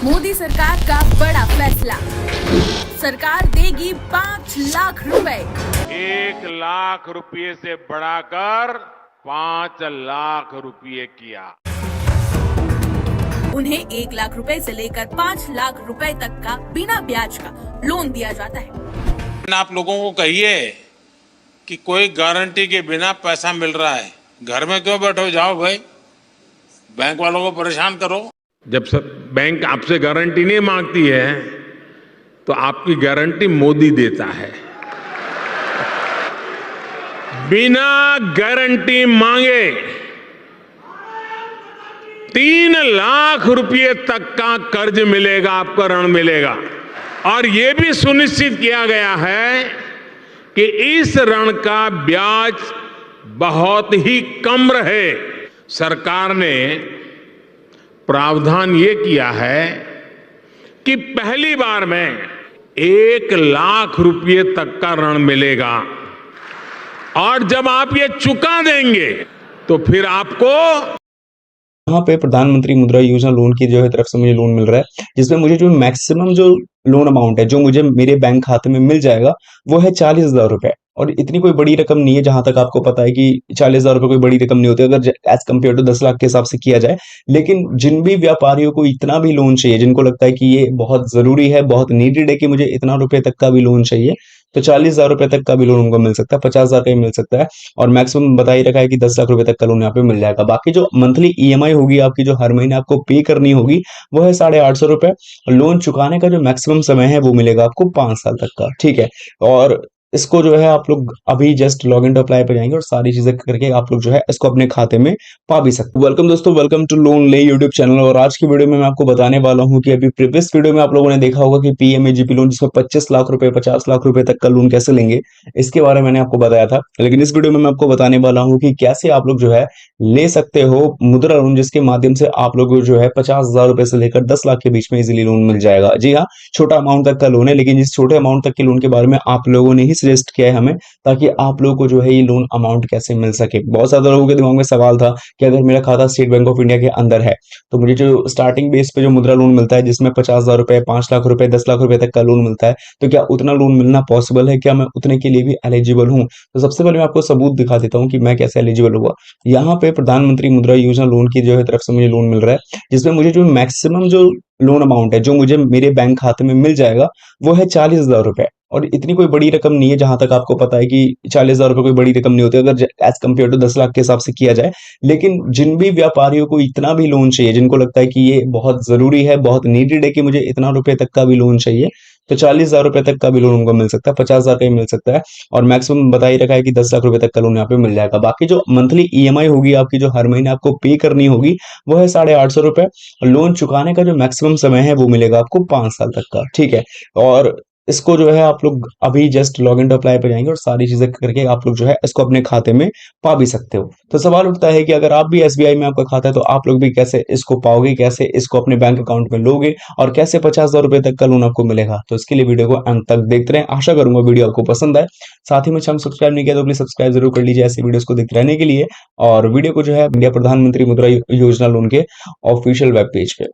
मोदी सरकार का बड़ा फैसला, सरकार देगी 5 लाख रुपए। 1 लाख रुपए से बढ़ाकर 5 लाख रुपए किया। उन्हें 1 लाख रुपए से लेकर 5 लाख रुपए तक का बिना ब्याज का लोन दिया जाता है। आप लोगों को कहिए कि कोई गारंटी के बिना पैसा मिल रहा है, घर में क्यों बैठो, जाओ भाई बैंक वालों को परेशान करो। जब सब बैंक आपसे गारंटी नहीं मांगती है तो आपकी गारंटी मोदी देता है। बिना गारंटी मांगे 3 लाख रुपए तक का कर्ज मिलेगा, आपको ऋण मिलेगा। और यह भी सुनिश्चित किया गया है कि इस ऋण का ब्याज बहुत ही कम रहे। सरकार ने प्रावधान ये किया है कि पहली बार में 1 लाख रुपए तक का ऋण मिलेगा और जब आप ये चुका देंगे तो फिर आपको यहाँ पे प्रधानमंत्री मुद्रा योजना लोन की जो है तरफ से मुझे लोन मिल रहा है, जिसमें मुझे जो मैक्सिमम जो लोन अमाउंट है जो मुझे मेरे बैंक खाते में मिल जाएगा वो है 40,000 रुपए। और इतनी कोई बड़ी रकम नहीं है, जहां तक आपको पता है कि 40,000 रुपए कोई बड़ी रकम नहीं होती अगर एज कम्पेयर टू 10 लाख के हिसाब से किया जाए। लेकिन जिन भी व्यापारियों को इतना भी लोन चाहिए, जिनको लगता है कि ये बहुत जरूरी है, बहुत नीडेड है कि मुझे इतना रुपए तक का भी लोन चाहिए, तो 40,000 रुपए तक का भी लोन उनको मिल सकता है, 50,000 का ही मिल सकता है। और मैक्सिमम बता ही रखा है कि 10 लाख रुपए तक का लोन यहाँ पे मिल जाएगा। बाकी जो मंथली ईएमआई होगी आपकी, जो हर महीने आपको पे करनी होगी, वो है 850 रुपए। लोन चुकाने का जो मैक्सिमम समय है वो मिलेगा आपको 5 साल तक का, ठीक है। और इसको जो है आप लोग अभी just log in to apply पे जाएंगे और सारी चीजें करके आप लोग जो है इसको अपने खाते में पा भी सकते हैं। वेलकम दोस्तों, वेलकम टू लोन ले यूट्यूब चैनल। और आज की वीडियो में मैं आपको बताने वाला हूं कि अभी प्रीवियस वीडियो में आप लोगों ने देखा होगा कि पीएमएजीपी लोन, जिसमें 25 लाख रुपए 50 लाख रुपए तक का लोन कैसे लेंगे, इसके बारे में मैंने आपको बताया था। लेकिन इस वीडियो में मैं आपको बताने वाला हूँ कि कैसे आप लोग जो है ले सकते हो मुद्रा लोन, जिसके माध्यम से आप लोग जो है 50,000 रुपए से लेकर 10 लाख के बीच में इजिली लोन मिल जाएगा। जी हाँ, छोटा अमाउंट तक का लोन है, लेकिन इस छोटे अमाउंट तक के लोन के बारे में आप लोगों ने ही सजेस्ट किया है हमें, ताकि आप लोगों को जो है ये लोन अमाउंट कैसे मिल सके। बहुत ज्यादा लोगों के दिमाग में सवाल था कि अगर मेरा खाता स्टेट बैंक ऑफ इंडिया के अंदर है तो मुझे जो स्टार्टिंग बेस पे जो मुद्रा लोन मिलता है, जिसमें 50,000 रुपए 5 लाख रुपए 10 लाख रुपए तक का लोन मिलता है, तो क्या उतना लोन मिलना पॉसिबल है, क्या मैं उतने के लिए भी एलिजिबल हूँ? तो सबसे पहले मैं आपको सबूत दिखा देता हूँ कि मैं कैसे एलिजिबल हुआ। यहाँ पे प्रधानमंत्री मुद्रा योजना लोन की जो है तरफ से मुझे लोन मिल रहा है, जिसमें मुझे जो मैक्सिमम जो लोन अमाउंट है जो मुझे मेरे बैंक खाते में मिल जाएगा वो है 40,000 रुपए। और इतनी कोई बड़ी रकम नहीं है, जहां तक आपको पता है कि 40,000 रुपए कोई बड़ी रकम नहीं होती अगर एज कम्पेयर टू 10 लाख के हिसाब से किया जाए। लेकिन जिन भी व्यापारियों को इतना भी लोन चाहिए, जिनको लगता है कि ये बहुत जरूरी है, बहुत नीडेड है कि मुझे इतना रुपए तक का भी लोन चाहिए, तो 40,000 रुपए तक का भी लोन उनको मिल सकता है, 50,000 का ही मिल सकता है। और मैक्सिमम बता ही रखा है कि 10 लाख रुपए तक का लोन यहाँ पे मिल जाएगा। बाकी जो मंथली ईएमआई होगी आपकी, जो हर महीने आपको पे करनी होगी, वो है 850 रुपए। लोन चुकाने का जो मैक्सिमम समय है वो मिलेगा आपको 5 साल तक का, ठीक है। और इसको जो है आप लोग अभी just log in to apply पे जाएंगे और सारी चीजें करके आप लोग जो है इसको अपने खाते में पा भी सकते हो। तो सवाल उठता है कि अगर आप भी एसबीआई में आपका खाता है तो आप लोग भी कैसे इसको पाओगे, कैसे इसको अपने बैंक अकाउंट में लोगे और कैसे 50,000 रुपए तक का लोन आपको मिलेगा। तो इसके लिए वीडियो को अंत तक देखते रहें। आशा करूंगा वीडियो आपको पसंद आए। साथ ही में चैनल सब्सक्राइब नहीं किया तो प्लीज सब्सक्राइब जरूर कर लीजिए ऐसे वीडियोस को देखते रहने के लिए। और वीडियो को जो है इंडिया प्रधानमंत्री मुद्रा योजना लोन के ऑफिशियल वेब पेज पे।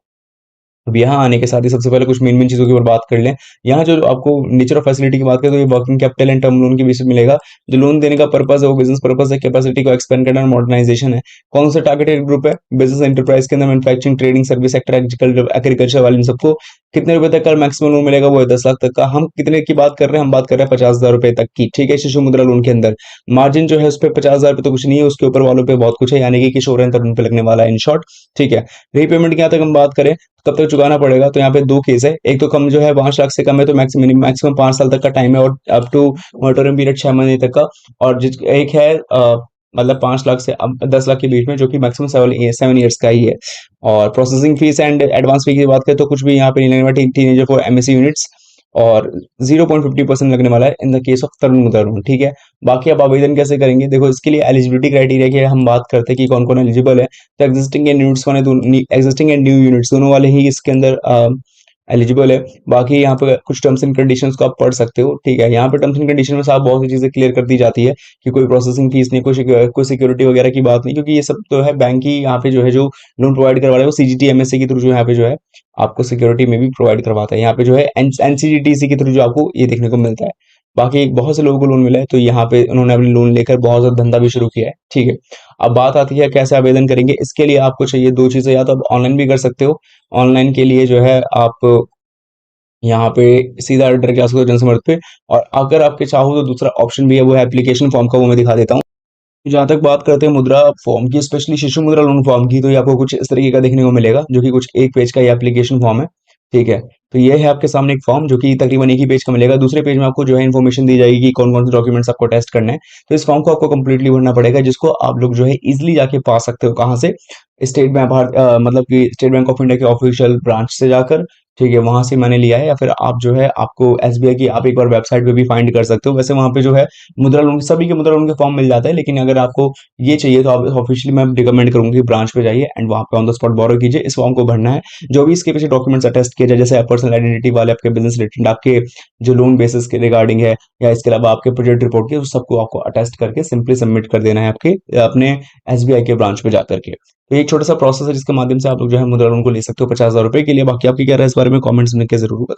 अब यहाँ आने के साथ ही सबसे पहले कुछ मेन चीजों की ऊपर बात कर लें। यहाँ जो आपको नेचर ऑफ फैसिलिटी की बात करें तो ये working capital and term loan के बेसिस मिलेगा। जो लोन देने का पर्पस है वो बिजनेस पर्पस है, कैपेसिटी को एक्सपेंड करना और मॉडर्नाइजेशन है। कौन सा टारगेटेड ग्रुप है? बिजनेस एंटरप्राइज के अंदर manufacturing, trading, service sector, agriculture वाले, इन सबको कितने रुपए तक का मैक्सिमम लोन मिलेगा? वो है 10 लाख तक का। हम कितने की बात कर रहे हैं? हम बात कर रहे हैं 50,000 रुपए तक की, ठीक है। शिशु मुद्रा लोन के अंदर मार्जिन जो है उस पर 50,000 रुपए तो कुछ नहीं है, उसके ऊपर वालों पे बहुत कुछ है, यानी कि किशोर एंड तरुण पे लगने वाला है इन शॉर्ट, ठीक है। रीपेमेंट की यहाँ तक हम बात करें कब तक चुकाना पड़ेगा, तो यहाँ पे 2 केस है। एक तो कम जो है 5 लाख से कम है तो मैक्सिमम 5 साल तक का टाइम है और अप टू मॉनिटोरियम पीरियड 6 महीने तक का। और एक है मतलब 5 लाख से 10 लाख के बीच में, जो कि मैक्सिमम 7 ईयर्स का ही है। और प्रोसेसिंग फीस एंड एडवांस फी की बात करें तो कुछ भी यहाँ पे नहीं लगने वाला, टीनेजर फॉर एमएससी यूनिट्स, और 0.50% लगने वाला है इन द केस ऑफ तरुण मुद्रा लोन, ठीक है। बाकी आप आवेदन कैसे करेंगे? देखो, इसके लिए एलिजिबिलिटी क्राइटेरिया की हम बात करते हैं कि कौन कौन एलिजिबल है। तो एग्जिस्टिंग एंड न्यू यूनिट्स दोनों वाले ही इसके अंदर एलिजिबल है। बाकी यहाँ पे कुछ टर्म्स एंड कंडीशंस को आप पढ़ सकते हो, ठीक है। यहाँ पे टर्म्स एंड कंडीशन में साफ बहुत सी चीजें क्लियर कर दी जाती है कि कोई प्रोसेसिंग फीस नहीं, कोई सिक्योरिटी वगैरह की बात नहीं, क्योंकि ये सब तो है बैंक ही यहाँ पे जो है जो लोन प्रोवाइड करवा रहा है वो CGTMSE के थ्रू जो यहाँ पे जो है आपको सिक्योरिटी में भी प्रोवाइड करवाता है। यहाँ पे जो है NCGTC के थ्रू जो आपको ये देखने को मिलता है। बाकी बहुत से लोगों को लोन मिला है, तो यहाँ पे उन्होंने अपनी लोन लेकर बहुत ज़्यादा धंधा भी शुरू किया है, ठीक है। अब बात आती है कैसे आवेदन करेंगे। इसके लिए आपको चाहिए दो चीज़ें, या तो आप ऑनलाइन भी कर सकते हो। ऑनलाइन के लिए जो है आप यहाँ पे सीधा डायरेक्ट जा सकते हो जनसमर्थ पे, और अगर आपके चाहो तो दूसरा ऑप्शन भी है, वो है एप्लीकेशन फॉर्म का, वो मैं दिखा देता हूँ। जहाँ तक बात करते हैं मुद्रा फॉर्म की, specially Shishu Mudra loan form की, तो ये आपको कुछ इस तरीके का देखने को मिलेगा, जो कि कुछ एक पेज का ये एप्लीकेशन फॉर्म है, ठीक है। तो ये है आपके सामने एक फॉर्म, जो कि तकरीबन एक ही पेज का मिलेगा। दूसरे पेज में आपको जो है इन्फॉर्मेशन दी जाएगी कि कौन कौन से डॉक्यूमेंट्स आपको टेस्ट करने हैं। तो इस फॉर्म को आपको कंप्लीटली भरना पड़ेगा, जिसको आप लोग जो है इजिली जाके पा सकते हो। कहाँ से? स्टेट बैंक मतलब कि स्टेट बैंक ऑफ इंडिया के ऑफिशियल ब्रांच से जाकर, ठीक है, वहां से मैंने लिया है। या फिर आप जो है आपको SBI की आप एक बार वेबसाइट पे भी फाइंड कर सकते हो। वैसे वहां पे जो है मुद्रा लोन, सभी के मुद्रा लोन के फॉर्म मिल जाता है, लेकिन अगर आपको ये चाहिए तो आप ऑफिशियली मैं रिकमेंड करूंगा कि ब्रांच पे जाइए एंड वहां पे ऑन द स्पॉट बोरो कीजिए। इस फॉर्म को भरना है, जो भी इसके पीछे डॉक्यूमेंट्स अटेस्ट किए जाए, जैसे पर्सनल आइडेंटिटी वाले, आपके बिजनेस रिलेटेड, आपके जो लोन बेसिस के रिगार्डिंग है, या इसके अलावा आपके प्रोजेक्ट रिपोर्ट के, उस सबको आपको अटेस्ट करके सिंपली सबमिट कर देना है आपके अपने SBI के ब्रांच पे जाकर के। तो एक छोटा सा प्रोसेस है जिसके माध्यम से आप लोग जो है मुद्रा लोन को ले सकते हो 50,000 रुपए के लिए। बाकी आपकी क्या राय है इस बारे में कमेंट्स में के जरूर बताएं।